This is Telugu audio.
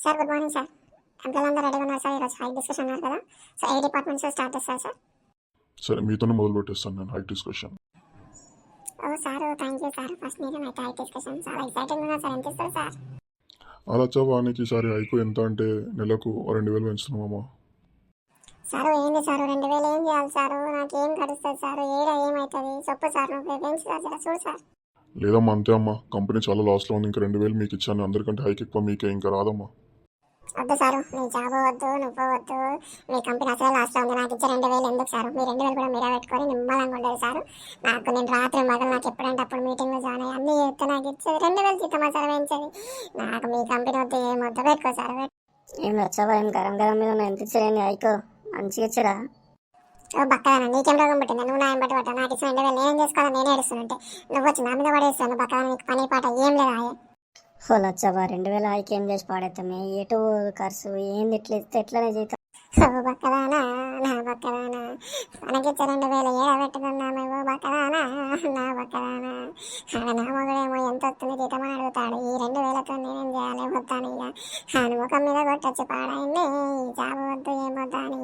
Sir good morning sir. ఎంప్లాయీలందరూ రెడీగా ఉన్నారు సార్. ఈరోజు హైక్ డిస్కషన్ అన్నారు కదా, సో ఏ డిపార్ట్మెంట్స్ స్టార్ట్ చేస్తారు సార్? సరే, మీతోనే మొదలు పెట్టేస్తాను నేను హైక్ డిస్కషన్. ఓ sir, thank you sir. First మీరే అయితే హైక్ డిస్కషన్ చాలా ఎక్సైటింగ్ ఉన్నా సార్. ఎంత ఇస్తారు సార్? అలా చవానికి ఈసారి హైకు ఎంత అంటే నెలకు 2,000 పెంచుతున్నామమ్మా. సార్ ఏంది సార్ 2,000 ఏం చేయాలి సార్? నాకేం గడుస్తుంది సార్? ఏమవుతుంది చెప్పు సార్. నువ్వు పెంచు సార్, జర చూడు సార్. లేదమ్మా, అంతే అమ్మా, కంపెనీ చాలా లాస్లో ఉంది. ఇంకా 2,000 మీకు ఇచ్చాను, అందరికంటే హైక్ ఎక్కువ మీకే, ఇంకా రాదమ్మా. వద్దు సారు, నీ జాబ్ వద్దు, నువ్వు వద్దు, మీ కంపెనీ అసలే లాస్ట్లో ఉంది. నాకు ఇచ్చే 2,000 ఎందుకు సార్? మీ 2,000 కూడా మీరే పెట్టుకొని నిమ్మలంగా ఉండదు సార్. నేను రాత్రి మగలు నాకు ఎప్పుడంటే అప్పుడు మీటింగ్లో జాయిన్ అయ్యి అన్నీ చెప్తే నాకు ఇచ్చేది 2,000 జీతమా సార్ పెంచేది? నాకు మీ కంపెనీ వద్దు, ఏమొద్దు, పెట్టుకో సార్. ఏం వచ్చావా? ఏం గరం గరం మీద ఉన్న ఎంత ఇచ్చారండి హైకో? మంచిగా ఇచ్చారా? ఓ బక్కదానా, నీకేం రోగం పుట్టిందా? నువ్వు నా బట్టి పట్ట నాకు ఇచ్చిన 2,000 నేనేం చేసుకోవాలి? నేనే ఏడుస్తుంటే నువ్వు వచ్చి నా మీద పడేస్తాను. బక్కదా, నీకు పని పాట ఏం లేదా? ఓ లచ్చవా, 2,000 హైకి ఏం చేసి పాడేస్తామే? ఎటు ఖర్చు ఏంది? ఇట్లా ఇస్తే ఎట్లనే జీతం? ఓ బక్కదానా, నా బక్కదానా, మనకిచ్చే 2,000 ఏడబెట్టుకున్నాము. ఓ బక్కదానా, నా బక్కదానా, నా మొగడేమో ఎంత వస్తుంది జీతం అని అడుగుతాడు. ఈ 2,000తో నేనేం చేయాలి? వద్దాను ఇక. ముఖం మీద కొట్టొచ్చి పాడైంది, ఈ జాబ్ వద్దు, ఏమొద్దని.